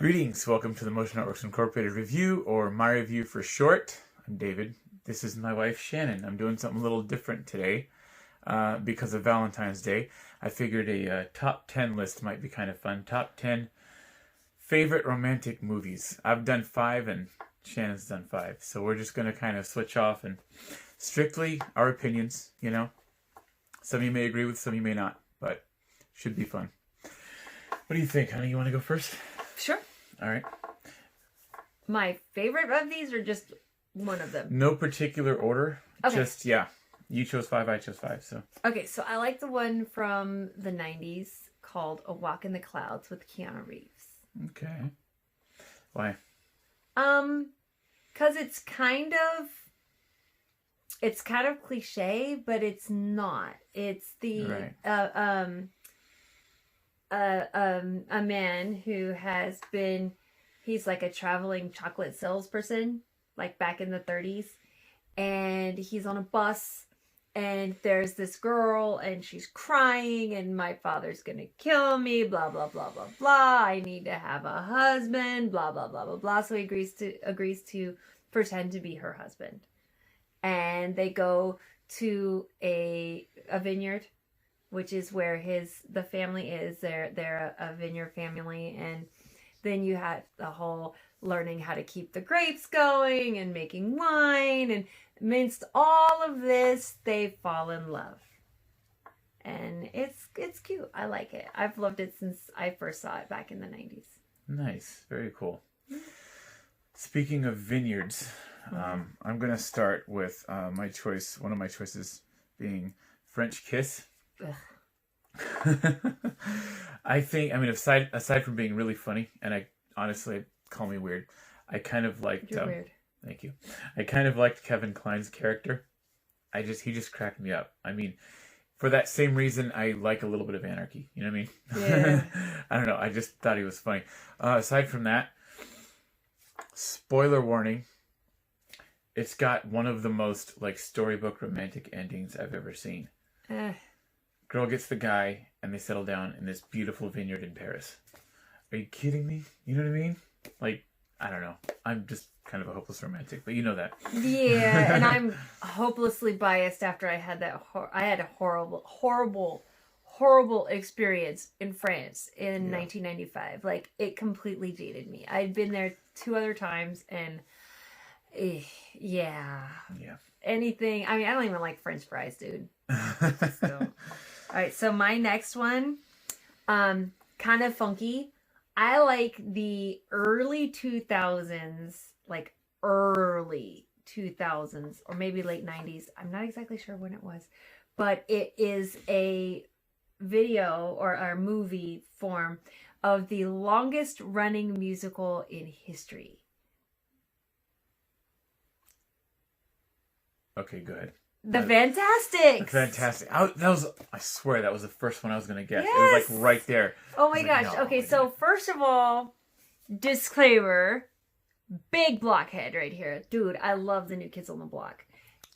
Greetings, welcome to the Motion Networks Incorporated review, or my review for short. I'm David. This is my wife Shannon. I'm doing something a little different today because of Valentine's Day. I figured a top 10 list might be kind of fun. Top 10 favorite romantic movies. I've done 5 and Shannon's done 5. So we're just going to kind of switch off and strictly our opinions, you know. Some you may agree with, some you may not, but should be fun. What do you think, honey? You want to go first? Sure. All right. My favorite of these, or just one of them? No particular order. Okay. Just, yeah. You chose 5, I chose 5, so. Okay, so I like the one from the 90s called A Walk in the Clouds with Keanu Reeves. Okay. Why? Because it's kind of cliche, but it's not. It's the, Right. a man who has been, he's like a traveling chocolate salesperson, like back in the 30s, and he's on a bus, and there's this girl, and she's crying, and my father's gonna kill me, blah blah blah blah blah, I need to have a husband, blah blah blah blah blah. So he agrees to pretend to be her husband, and they go to a vineyard, which is where the family is. They're a vineyard family, and then you have the whole learning how to keep the grapes going and making wine, and amidst all of this, they fall in love, and it's cute. I like it. I've loved it since I first saw it back in the 90s. Nice. Very cool. Speaking of vineyards, I'm going to start with my choice. One of my choices being French Kiss. I mean, aside from being really funny, and I honestly, call me weird, I kind of liked. You're weird. Thank you. I kind of liked Kevin Kline's character. He just cracked me up. I mean, for that same reason, I like a little bit of anarchy. You know what I mean? Yeah. I don't know. I just thought he was funny. Aside from that, spoiler warning. It's got one of the most storybook romantic endings I've ever seen. Girl gets the guy, and they settle down in this beautiful vineyard in Paris. Are you kidding me? You know what I mean? I don't know. I'm just kind of a hopeless romantic, but you know that. Yeah, and I'm hopelessly biased after I had I had a horrible experience in France in 1995. It completely jaded me. I'd been there 2 other times, and yeah. Anything. I mean, I don't even like French fries, dude. So. All right, so my next one, kind of funky. I like the early 2000s, or maybe late 90s. I'm not exactly sure when it was, but it is a video or a movie form of the longest running musical in history. Okay, go ahead. The Fantastics. Fantastic. I swear that was the first one I was going to guess. Yes. It was right there. Oh my gosh. No, okay, so first of all, disclaimer, big blockhead right here. Dude, I love the New Kids on the Block.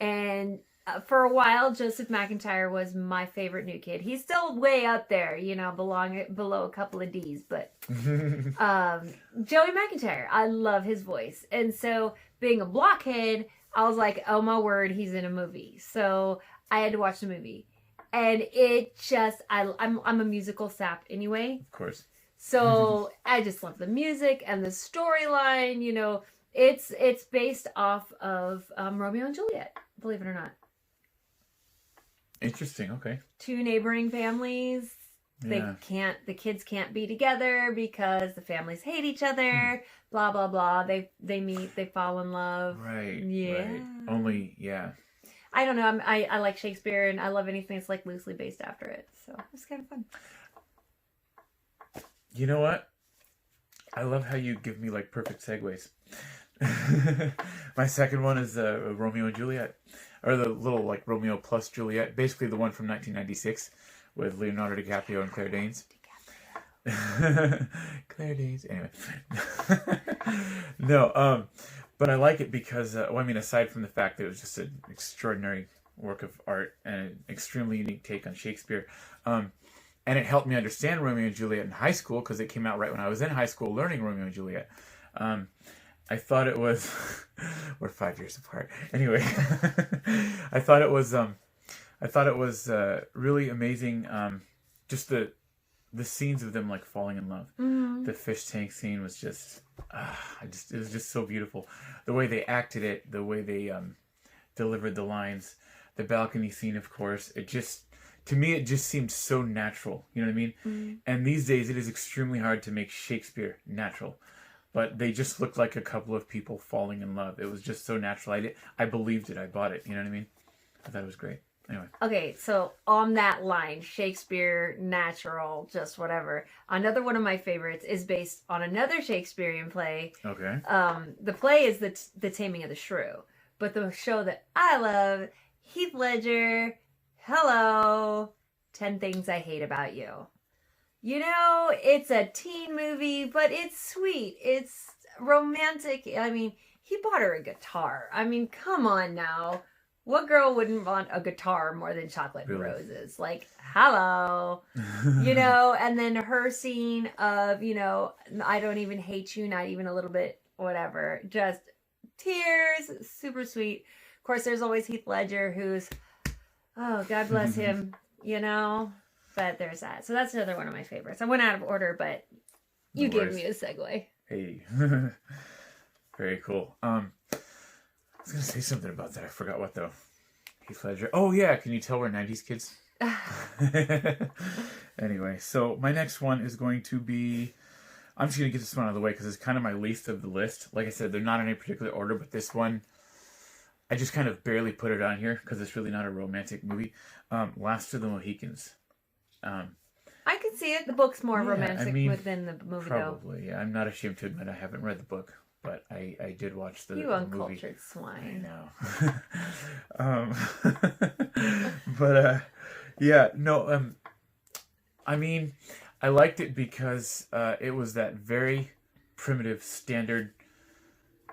And for a while, Joseph McIntyre was my favorite new kid. He's still way up there, below a couple of D's. But Joey McIntyre, I love his voice. And so being a blockhead, I was like, oh my word, he's in a movie. So I had to watch the movie. And it just, I'm a musical sap anyway. Of course. So I just love the music and the storyline. It's based off of Romeo and Juliet, believe it or not. Interesting, okay. 2 neighboring families. Yeah. The kids can't be together because the families hate each other. Blah, blah, blah. They meet, they fall in love. Right. Yeah. Right. Only, yeah. I don't know. I like Shakespeare, and I love anything that's loosely based after it. So it's kind of fun. You know what? I love how you give me perfect segues. My second one is Romeo and Juliet. Or the little Romeo plus Juliet. Basically the one from 1996 with Leonardo DiCaprio and Claire Danes. Claire Danes. Anyway. No, but I like it because, aside from the fact that it was just an extraordinary work of art and an extremely unique take on Shakespeare, and it helped me understand Romeo and Juliet in high school because it came out right when I was in high school learning Romeo and Juliet. I thought it was we're 5 years apart. Anyway, I thought it was really amazing. Just the scenes of them like falling in love. The fish tank scene was just, it was just so beautiful. The way they acted it, the way they delivered the lines, the balcony scene, of course. To me, it just seemed so natural. You know what I mean? And these days, it is extremely hard to make Shakespeare natural. But they just looked like a couple of people falling in love. It was just so natural. I believed it. I bought it. You know what I mean? I thought it was great. Anyway. Okay, so on that line, Shakespeare, natural, just whatever. Another one of my favorites is based on another Shakespearean play. Okay. The play is the Taming of the Shrew, but the show that I love, Heath Ledger. Hello, 10 Things I Hate About You. You know, it's a teen movie, but it's sweet. It's romantic. I mean, he bought her a guitar. I mean, come on now. What girl wouldn't want a guitar more than chocolate and roses? Like, hello. You know, and then her scene of, you know, I don't even hate you, not even a little bit, whatever. Just tears, super sweet. Of course, there's always Heath Ledger, who's, oh, God bless him, you know. But there's that. So that's another one of my favorites. I went out of order, but you gave me a segue. Hey. Very cool. I was going to say something about that. I forgot what, though. Heath Ledger. Oh, yeah. Can you tell we're 90s kids? Anyway, so my next one is going to be... I'm just going to get this one out of the way because it's kind of my least of the list. Like I said, they're not in any particular order, but this one, I just kind of barely put it on here because it's really not a romantic movie. Last of the Mohicans. I can see it. The book's more romantic than the movie, probably, yeah. I'm not ashamed to admit I haven't read the book. But I did watch the movie. You uncultured swine. I know. But, yeah, no, I mean, I liked it because it was that very primitive, standard,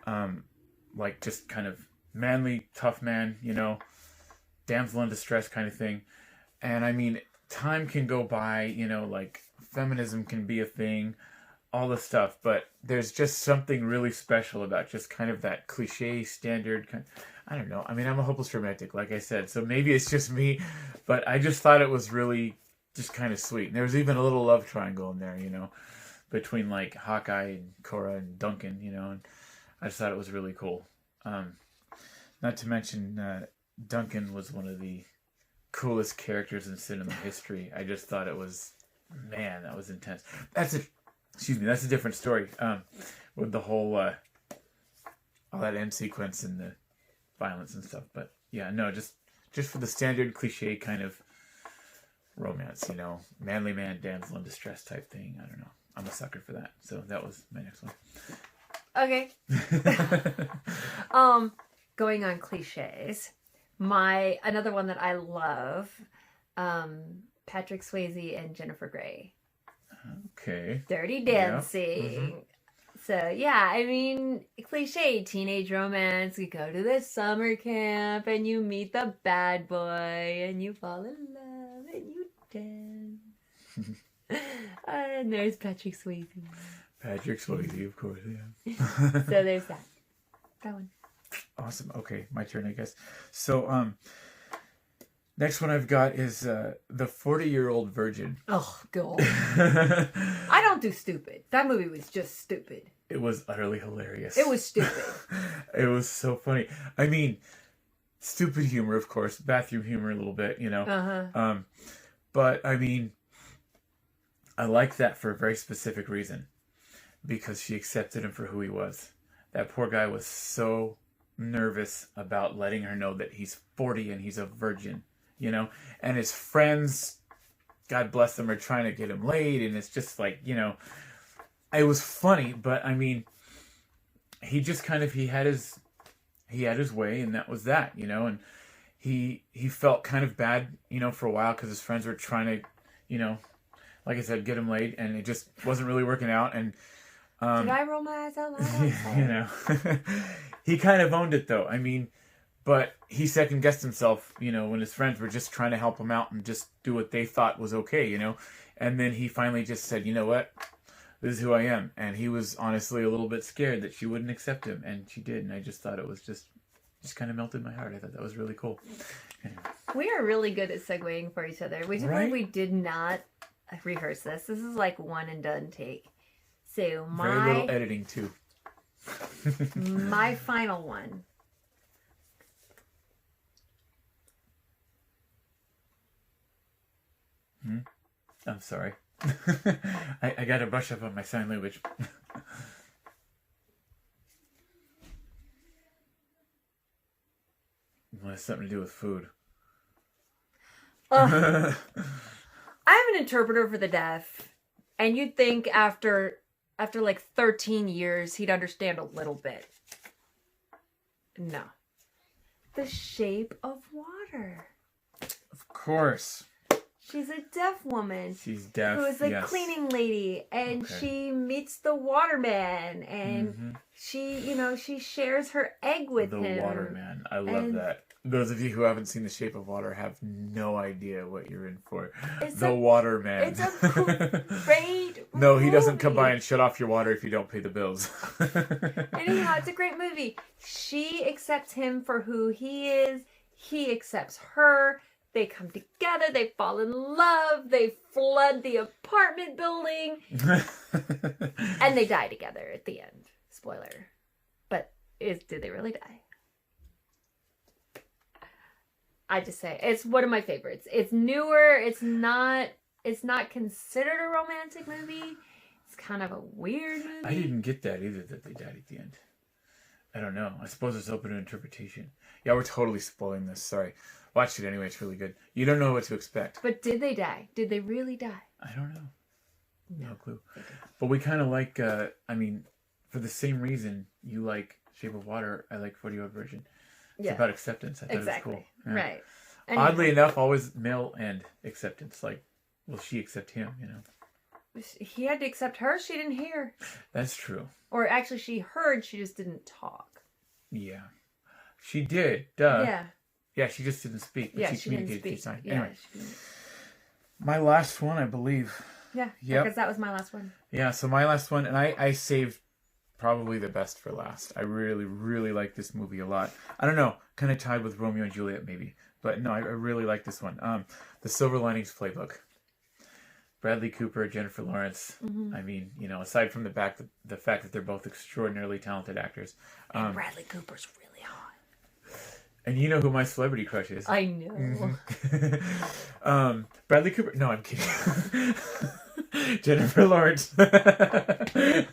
like just kind of manly, tough man, you know, damsel in distress kind of thing. And I mean, time can go by, you know, like feminism can be a thing, all the stuff, but there's just something really special about just kind of that cliche standard I don't know. I mean, I'm a hopeless romantic, like I said, so maybe it's just me, but I just thought it was really just kind of sweet. And there was even a little love triangle in there, you know, between like Hawkeye and Cora and Duncan, you know, and I just thought it was really cool. Not to mention, Duncan was one of the coolest characters in cinema history. I just thought it was, man, that was intense. That's a different story. With the whole all that end sequence and the violence and stuff. But yeah, no, just for the standard cliche kind of romance, you know, manly man, damsel in distress type thing. I don't know. I'm a sucker for that. So that was my next one. Okay. Going on cliches. Another one that I love, Patrick Swayze and Jennifer Grey. Okay. Dirty Dancing. Yeah. Mm-hmm. So, yeah, I mean, cliche teenage romance. You go to the summer camp and you meet the bad boy and you fall in love and you dance. And there's Patrick Swayze. Patrick Swayze, of course, yeah. So there's that. That one. Awesome. Okay, my turn, I guess. So, next one I've got is The 40-Year-Old Virgin. Oh, God. I don't do stupid. That movie was just stupid. It was utterly hilarious. It was stupid. It was so funny. I mean, stupid humor, of course. Bathroom humor a little bit, you know. Uh-huh. But, I mean, I like that for a very specific reason. Because she accepted him for who he was. That poor guy was so nervous about letting her know that he's 40 and he's a virgin. You know, and his friends, God bless them, are trying to get him laid, and it's just like, you know, it was funny, but I mean, he just kind of, he had his way, and that was that, you know, and he felt kind of bad, you know, for a while, because his friends were trying to, you know, like I said, get him laid, and it just wasn't really working out, and did I roll my eyes out loud? you know, he kind of owned it, though. I mean, But he second guessed himself, when his friends were just trying to help him out and just do what they thought was okay, And then he finally just said, you know what? This is who I am. And he was honestly a little bit scared that she wouldn't accept him. And she did. And I just thought it was just kind of melted my heart. I thought that was really cool. Anyway. We are really good at segueing for each other. We did not rehearse this. This is like one and done take. So very little editing too. My final one. I'm sorry. I got to brush up on my sign language. Well, it has something to do with food. I'm an interpreter for the deaf, and you'd think after like 13 years he'd understand a little bit. No. The Shape of Water. Of course. She's a deaf woman. She's deaf. Who is a cleaning lady, and she meets the waterman, and she shares her egg with him. The waterman. I love that. Those of you who haven't seen The Shape of Water have no idea what you're in for. The waterman. It's a great No, he doesn't come by and shut off your water if you don't pay the bills. Anyhow, it's a great movie. She accepts him for who he is. He accepts her. They come together, they fall in love, they flood the apartment building, and they die together at the end. Spoiler. But did they really die? I just say, it's one of my favorites. It's newer, it's not considered a romantic movie. It's kind of a weird movie. I didn't get that either, that they died at the end. I don't know. I suppose it's open to interpretation. Yeah, we're totally spoiling this, sorry. Watch it anyway, it's really good. You don't know what to expect. But did they die? Did they really die? I don't know. No clue. But we kind of like, for the same reason you like Shape of Water, I like 40-year-old Virgin. It's about acceptance. I thought it was cool. Yeah. Right. Oddly enough, always male and acceptance. Like, will she accept him, He had to accept her. She didn't hear. That's true. Or actually, she heard. She just didn't talk. Yeah. She did. Duh. Yeah. Yeah, she just didn't speak. But she communicated through signs. Yeah, anyway. My last one, I believe. Yeah. Yep. Because that was my last one. Yeah, so my last one, and I saved probably the best for last. I really, really like this movie a lot. I don't know, kind of tied with Romeo and Juliet maybe. But no, I really like this one. The Silver Linings Playbook. Bradley Cooper, Jennifer Lawrence. Mm-hmm. I mean, aside from the fact that they're both extraordinarily talented actors. And Bradley Cooper's really hot. And you know who my celebrity crush is. I know. Mm-hmm. Bradley Cooper. No, I'm kidding. Jennifer Lawrence. That's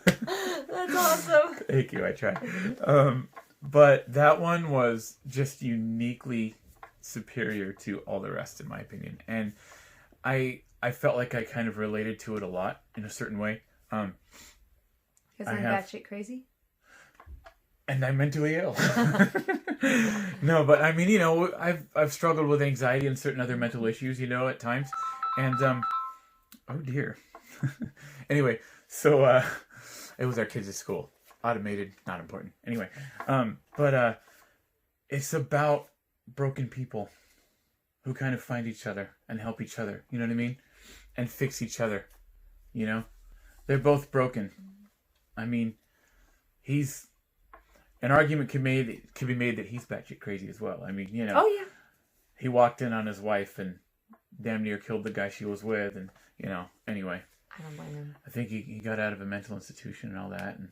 awesome. Thank you, I tried. But that one was just uniquely superior to all the rest, in my opinion. And I felt like I kind of related to it a lot in a certain way. Because I'm batshit crazy? And I'm mentally ill. No, but I mean, I've struggled with anxiety and certain other mental issues, at times. And, oh dear. Anyway, so, it was our kids at school. Automated, not important. Anyway, but it's about broken people who kind of find each other and help each other. You know what I mean? And fix each other. They're both broken. I mean, an argument can be made that he's batshit crazy as well. I mean, Oh yeah. He walked in on his wife and damn near killed the guy she was with, and anyway. I don't blame him. I think he got out of a mental institution and all that, and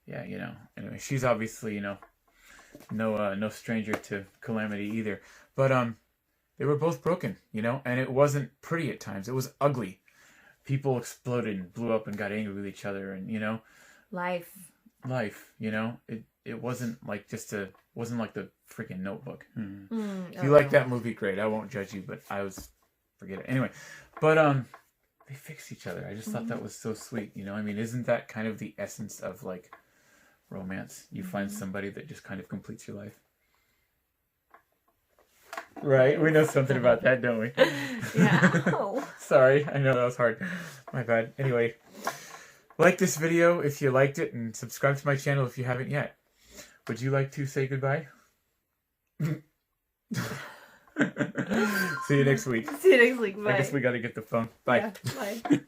yeah, Anyway, she's obviously no stranger to calamity either. But they were both broken, and it wasn't pretty at times. It was ugly. People exploded and blew up and got angry with each other, and life. It wasn't like wasn't like the freaking Notebook. If you like that movie, great. I won't judge you, but forget it. Anyway, but they fixed each other. I just thought that was so sweet. I mean, isn't that kind of the essence of like romance? You find somebody that just kind of completes your life. Right? We know something about that, don't we? Yeah. Sorry, I know that was hard. My bad. Anyway, like this video if you liked it, and subscribe to my channel if you haven't yet. Would you like to say goodbye? See you next week. See you next week. Bye. I guess we got to get the phone. Bye. Yeah, bye.